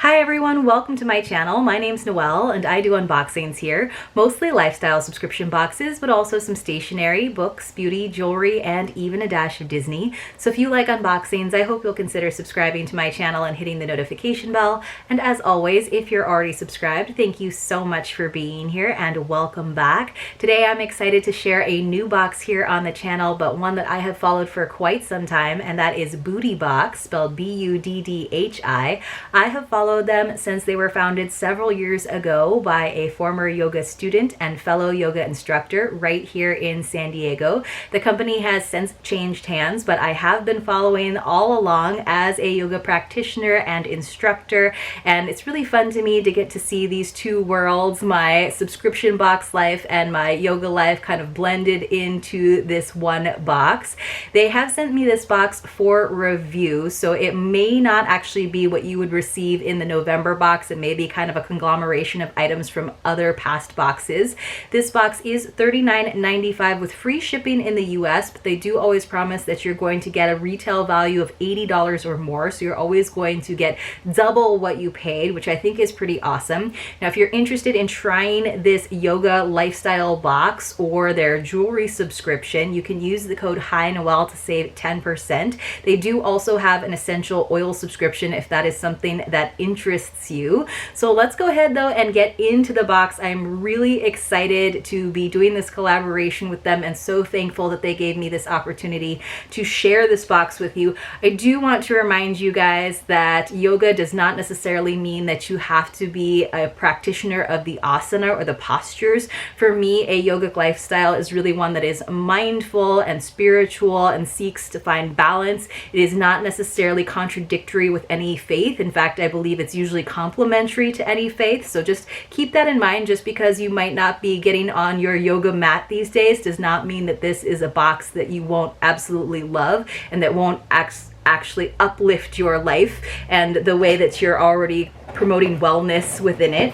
Hi everyone, welcome to my channel. My name's Noelle and I do unboxings here, mostly lifestyle subscription boxes, but also some stationery, books, beauty, jewelry, and even a dash of Disney. So if you like unboxings, I hope you'll consider subscribing to my channel and hitting the notification bell. And as always, if you're already subscribed, thank you so much for being here and welcome back. Today I'm excited to share a new box here on the channel, but one that I have followed for quite some time, and that is BuddhiBox, spelled B-U-D-D-H-I. I have followed them since they were founded several years ago by a former yoga student and fellow yoga instructor right here in San Diego. The company has since changed hands, but I have been following all along as a yoga practitioner and instructor, and it's really fun to me to get to see these two worlds, my subscription box life and my yoga life, kind of blended into this one box. They have sent me this box for review, so it may not actually be what you would receive in the November box. It may be kind of a conglomeration of items from other past boxes. This box is $39.95 with free shipping in the US, but they do always promise that you're going to get a retail value of $80 or more, so you're always going to get double what you paid, which I think is pretty awesome. Now, if you're interested in trying this yoga lifestyle box or their jewelry subscription, you can use the code hinoel to save 10%. They do also have an essential oil subscription if that is something that interests you. So let's go ahead though and get into the box. I'm really excited to be doing this collaboration with them and so thankful that they gave me this opportunity to share this box with you. I do want to remind you guys that yoga does not necessarily mean that you have to be a practitioner of the asana or the postures. For me, a yogic lifestyle is really one that is mindful and spiritual and seeks to find balance. It is not necessarily contradictory with any faith. In fact, I believe it's usually complementary to any faith. So just keep that in mind. Just because you might not be getting on your yoga mat these days does not mean that this is a box that you won't absolutely love and that won't actually uplift your life and the way that you're already promoting wellness within it.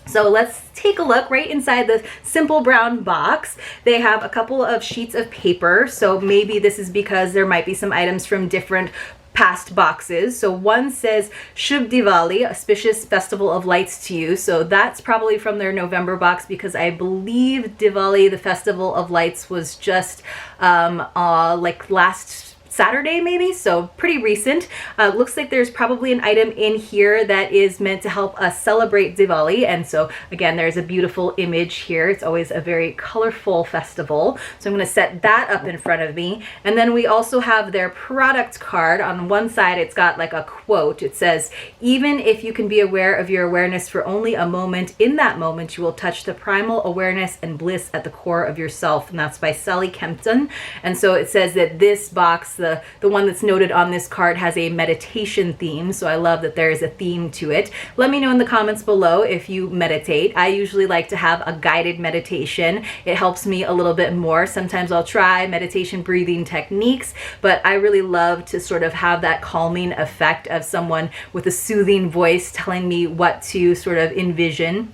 So let's take a look right inside the simple brown box. They have a couple of sheets of paper. So maybe this is because there might be some items from different past boxes. So one says Shubh Diwali, auspicious festival of lights to you. So that's probably from their November box, because I believe Diwali, the festival of lights, was just like last Saturday maybe, so pretty recent. Looks like there's probably an item in here that is meant to help us celebrate Diwali, and so again there's a beautiful image here. It's always a very colorful festival, so I'm going to set that up in front of me. And then we also have their product card. On one side it's got like a quote. It says, "Even if you can be aware of your awareness for only a moment, in that moment you will touch the primal awareness and bliss at the core of yourself." And that's by Sally Kempton. And so it says that this box, the one that's noted on this card, has a meditation theme, so I love that there is a theme to it. Let me know in the comments below if you meditate. I usually like to have a guided meditation. It helps me a little bit more. Sometimes I'll try meditation breathing techniques, but I really love to sort of have that calming effect of someone with a soothing voice telling me what to sort of envision.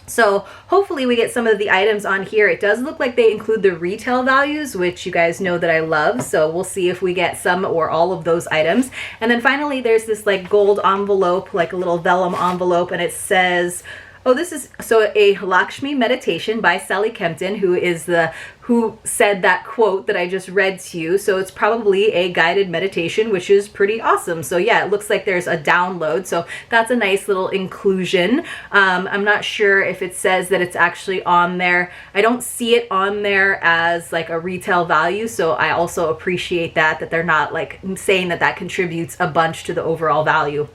So hopefully we get some of the items on here. It does look like they include the retail values, which you guys know that I love. So we'll see if we get some or all of those items. And then finally, there's this like gold envelope, like a little vellum envelope, and it says, oh, this is so a Lakshmi meditation by Sally Kempton, who said that quote that I just read to you. So it's probably a guided meditation, which is pretty awesome. So yeah, it looks like there's a download. So that's a nice little inclusion. I'm not sure if it says that it's actually on there. I don't see it on there as like a retail value. So I also appreciate that they're not like saying that contributes a bunch to the overall value.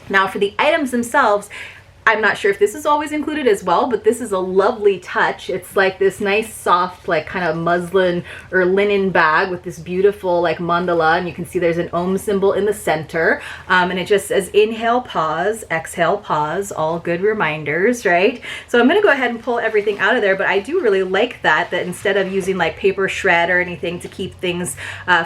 Now for the items themselves, I'm not sure if this is always included as well, but this is a lovely touch. It's like this nice soft like kind of muslin or linen bag with this beautiful like mandala, and you can see there's an Om symbol in the center, and it just says inhale, pause, exhale, pause, all good reminders, right? So I'm gonna go ahead and pull everything out of there, but I do really like that instead of using like paper shred or anything to keep things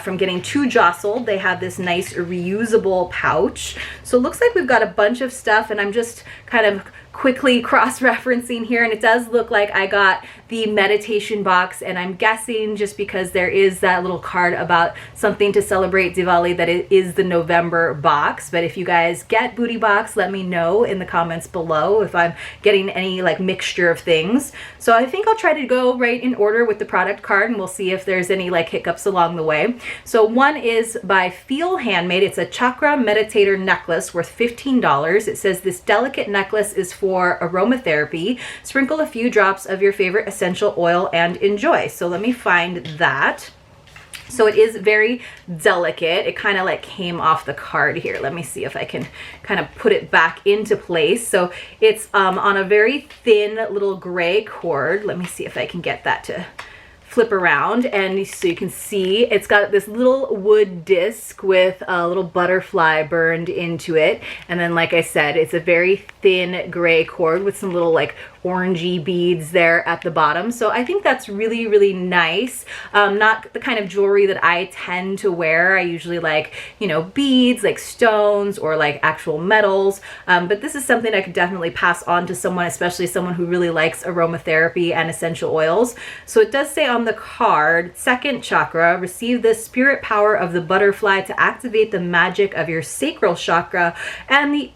from getting too jostled, they have this nice reusable pouch. So it looks like we've got a bunch of stuff, and I'm just kind of I'm quickly cross-referencing here, and it does look like I got the meditation box, and I'm guessing just because there is that little card about something to celebrate Diwali that it is the November box. But if you guys get BuddhiBox, let me know in the comments below if I'm getting any like mixture of things. So I think I'll try to go right in order with the product card, and we'll see if there's any like hiccups along the way. So one is by Feel Handmade. It's a Chakra meditator necklace worth $15. It says this delicate necklace is for aromatherapy. Sprinkle a few drops of your favorite essential oil and enjoy. So let me find that. So it is very delicate. It kind of like came off the card here. Let me see if I can kind of put it back into place. So it's on a very thin little gray cord. Let me see if I can get that to flip around, and so you can see it's got this little wood disc with a little butterfly burned into it. And then, like I said, it's a very thin gray cord with some little like orangey beads there at the bottom. So I think that's really, really nice. Not the kind of jewelry that I tend to wear. I usually like, you know, beads, like stones or like actual metals. But this is something I could definitely pass on to someone, especially someone who really likes aromatherapy and essential oils. So it does say on the card, second chakra, receive the spirit power of the butterfly to activate the magic of your sacral chakra and the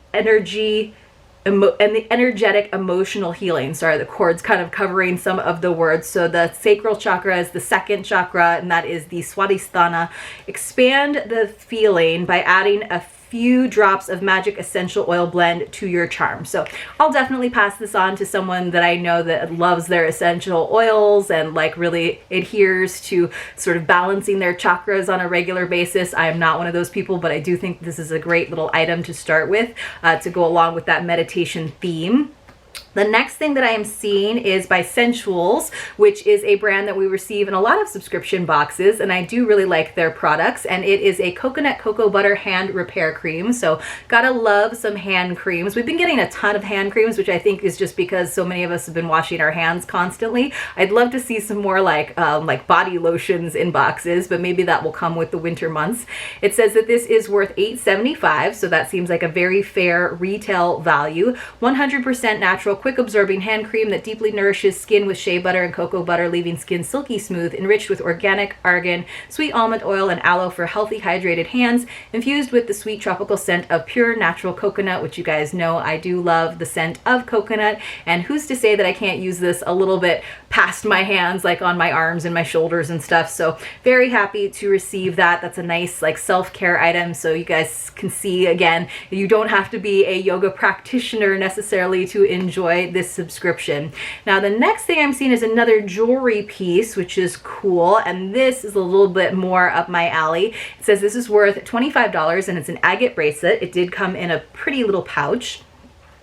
energetic emotional healing. Sorry, the cord's kind of covering some of the words. So the sacral chakra is the second chakra, and that is the Swadhisthana. Expand the feeling by adding a few drops of magic essential oil blend to your charm. So I'll definitely pass this on to someone that I know that loves their essential oils and like really adheres to sort of balancing their chakras on a regular basis. I am not one of those people, but I do think this is a great little item to start with to go along with that meditation theme. The next thing that I am seeing is by Sensuals, which is a brand that we receive in a lot of subscription boxes, and I do really like their products. And it is a coconut cocoa butter hand repair cream. So gotta love some hand creams. We've been getting a ton of hand creams, which I think is just because so many of us have been washing our hands constantly. I'd love to see some more like body lotions in boxes, but maybe that will come with the winter months. It says that this is worth $8.75, so that seems like a very fair retail value. 100% natural, quick absorbing hand cream that deeply nourishes skin with shea butter and cocoa butter, leaving skin silky smooth, enriched with organic argan, sweet almond oil, and aloe for healthy, hydrated hands, infused with the sweet tropical scent of pure natural coconut, which you guys know I do love the scent of coconut. And who's to say that I can't use this a little bit past my hands, like on my arms and my shoulders and stuff. So very happy to receive that. That's a nice like self-care item. So you guys can see, again, you don't have to be a yoga practitioner necessarily to enjoy this subscription. Now the next thing I'm seeing is another jewelry piece, which is cool, and this is a little bit more up my alley. It says this is worth $25, and it's an agate bracelet. It did come in a pretty little pouch.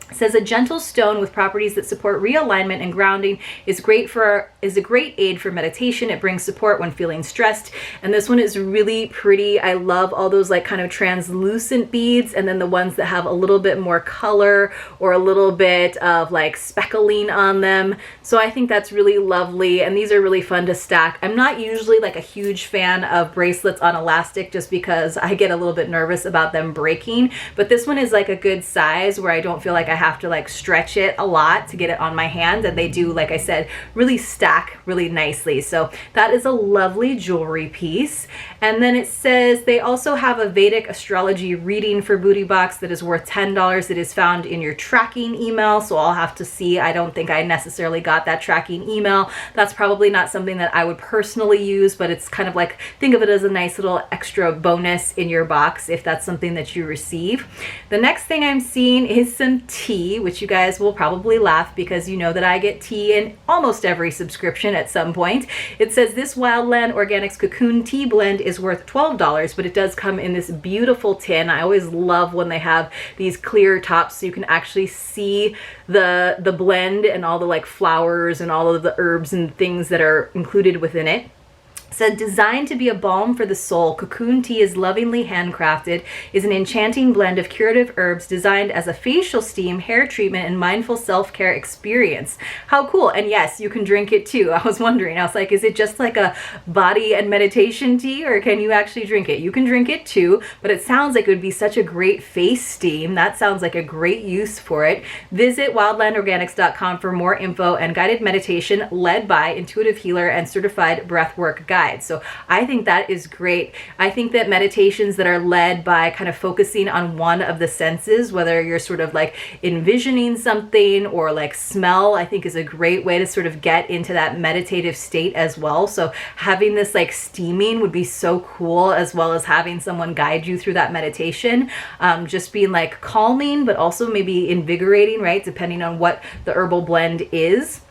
It says a gentle stone with properties that support realignment and grounding is a great aid for meditation. It brings support when feeling stressed. And this one is really pretty. I love all those like kind of translucent beads, and then the ones that have a little bit more color or a little bit of like speckling on them. So I think that's really lovely, and these are really fun to stack. I'm not usually like a huge fan of bracelets on elastic just because I get a little bit nervous about them breaking, but this one is like a good size where I don't feel like I have to like stretch it a lot to get it on my hand, and they do, like I said, really stack really nicely. So that is a lovely jewelry piece. And then it says they also have a Vedic astrology reading for BuddhiBox that is worth $10. It is found in your tracking email, so I'll have to see. I don't think I necessarily got that tracking email. That's probably not something that I would personally use, but it's kind of like, think of it as a nice little extra bonus in your box if that's something that you receive. The next thing I'm seeing is some tea, which you guys will probably laugh because you know that I get tea in almost every subscription at some point. It says this Wildland Organics Cocoon Tea blend is worth $12, but it does come in this beautiful tin. I always love when they have these clear tops so you can actually see the blend and all the like flowers and all of the herbs and things that are included within it. Said, designed to be a balm for the soul, Cocoon Tea is lovingly handcrafted, is an enchanting blend of curative herbs designed as a facial steam, hair treatment, and mindful self-care experience. How cool. And yes, you can drink it too. I was wondering, I was like, is it just like a body and meditation tea, or can you actually drink it? You can drink it too, but it sounds like it would be such a great face steam. That sounds like a great use for it. Visit wildlandorganics.com for more info and guided meditation led by intuitive healer and certified breathwork guide. So I think that is great. I think that meditations that are led by kind of focusing on one of the senses, whether you're sort of like envisioning something or like smell, I think is a great way to sort of get into that meditative state as well. So having this like steaming would be so cool, as well as having someone guide you through that meditation. Just being like calming, but also maybe invigorating, right? Depending on what the herbal blend is.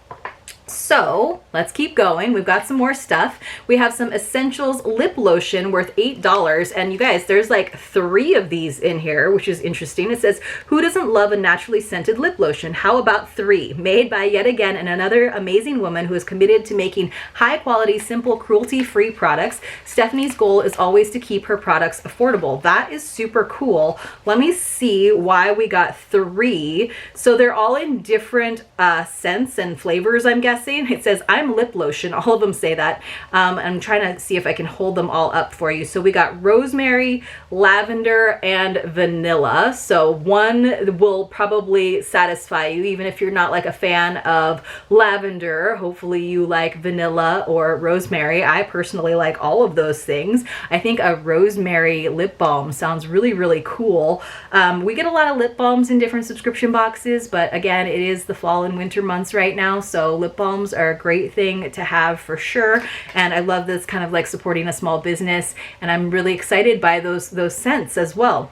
So let's keep going. We've got some more stuff. We have some Essentials Lip Lotion worth $8. And you guys, there's like 3 of these in here, which is interesting. It says, who doesn't love a naturally scented lip lotion? How about 3? Made by yet again and another amazing woman who is committed to making high quality, simple, cruelty-free products. Stephanie's goal is always to keep her products affordable. That is super cool. Let me see why we got 3. So they're all in different scents and flavors, I'm guessing. It says, I'm lip lotion. All of them say that. I'm trying to see if I can hold them all up for you. So we got rosemary, lavender, and vanilla. So one will probably satisfy you, even if you're not like a fan of lavender. Hopefully you like vanilla or rosemary. I personally like all of those things. I think a rosemary lip balm sounds really, really cool. We get a lot of lip balms in different subscription boxes, but again, it is the fall and winter months right now. So lip balms are a great thing to have for sure. And I love this kind of like supporting a small business. And I'm really excited by those scents as well.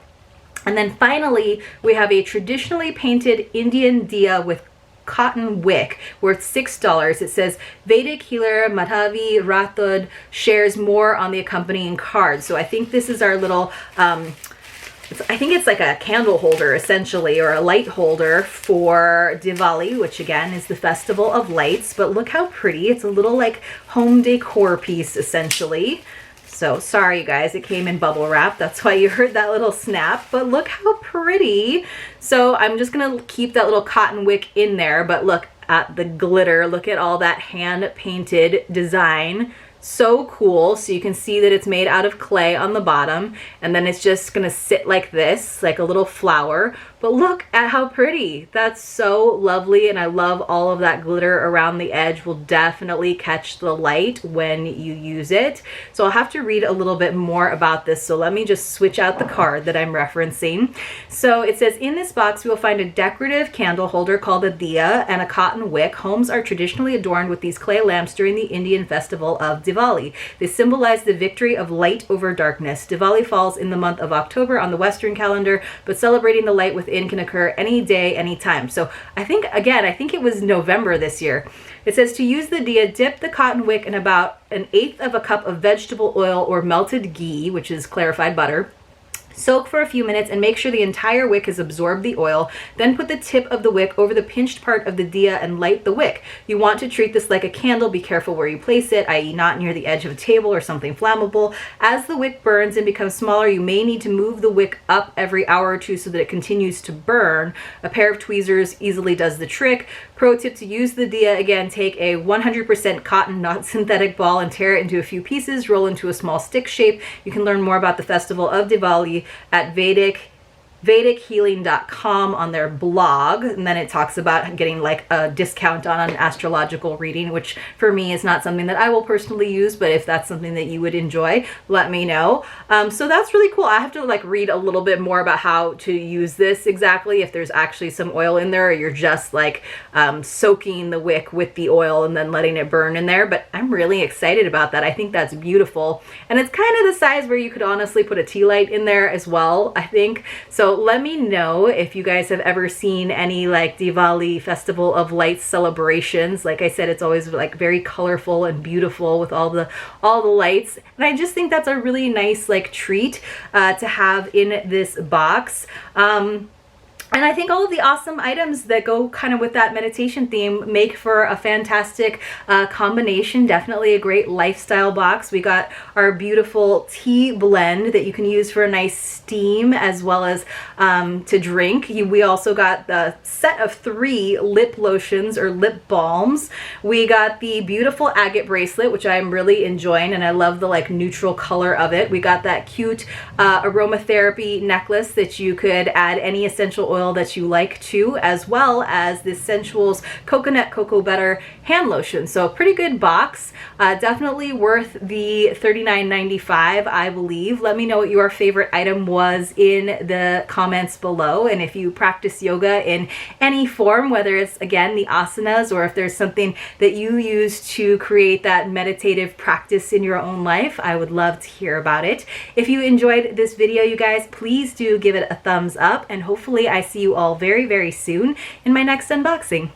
And then finally, we have a traditionally painted Indian diya with cotton wick worth $6. It says Vedic healer Madhavi Rathod shares more on the accompanying card. So I think this is our little I think it's like a candle holder essentially, or a light holder for Diwali, which again is the festival of lights. But look how pretty. It's a little like home decor piece essentially. So sorry you guys, it came in bubble wrap. That's why you heard that little snap, but look how pretty. So I'm just gonna keep that little cotton wick in there, but look at the glitter. Look at all that hand painted design. So cool. So you can see that it's made out of clay on the bottom, and then it's just gonna sit like this, like a little flower. But look at how pretty. That's so lovely, and I love all of that glitter around the edge. Will definitely catch the light when you use it. So I'll have to read a little bit more about this. So let me just switch out the card that I'm referencing. So it says, in this box you will find a decorative candle holder called a diya and a cotton wick. Homes are traditionally adorned with these clay lamps during the Indian festival of Diwali. They symbolize the victory of light over darkness. Diwali falls in the month of October on the Western calendar, but celebrating the light within can occur any day, any time. So I think it was November this year. It says, to use the diya, dip the cotton wick in about 1/8 of a cup of vegetable oil or melted ghee, which is clarified butter. Soak for a few minutes and make sure the entire wick has absorbed the oil. Then put the tip of the wick over the pinched part of the diya and light the wick. You want to treat this like a candle. Be careful where you place it, i.e. not near the edge of a table or something flammable. As the wick burns and becomes smaller, you may need to move the wick up every hour or 2 so that it continues to burn. A pair of tweezers easily does the trick. Pro tip to use the diya, again, take a 100% cotton, not synthetic ball and tear it into a few pieces, roll into a small stick shape. You can learn more about the festival of Diwali at vedichealing.com on their blog, and then it talks about getting like a discount on an astrological reading, which for me is not something that I will personally use, but if that's something that you would enjoy, let me know. So that's really cool. I have to like read a little bit more about how to use this exactly, if there's actually some oil in there, or you're just like soaking the wick with the oil and then letting it burn in there. But I'm really excited about that. I think that's beautiful, and it's kind of the size where you could honestly put a tea light in there as well, I think. So let me know if you guys have ever seen any like Diwali Festival of Lights celebrations. Like I said, it's always like very colorful and beautiful with all the lights. And I just think that's a really nice like treat to have in this box. And I think all of the awesome items that go kind of with that meditation theme make for a fantastic combination. Definitely a great lifestyle box. We got our beautiful tea blend that you can use for a nice steam as well as to drink. We also got the set of 3 lip lotions or lip balms. We got the beautiful agate bracelet, which I'm really enjoying, and I love the like neutral color of it. We got that cute aromatherapy necklace that you could add any essential oil that you like to, as well as the Sensuals Coconut Cocoa Butter hand lotion. So a pretty good box. Definitely worth the $39.95, I believe. Let me know what your favorite item was in the comments below, and if you practice yoga in any form, whether it's again the asanas or if there's something that you use to create that meditative practice in your own life, I would love to hear about it. If you enjoyed this video, you guys, please do give it a thumbs up, and hopefully I see you all very, very soon in my next unboxing.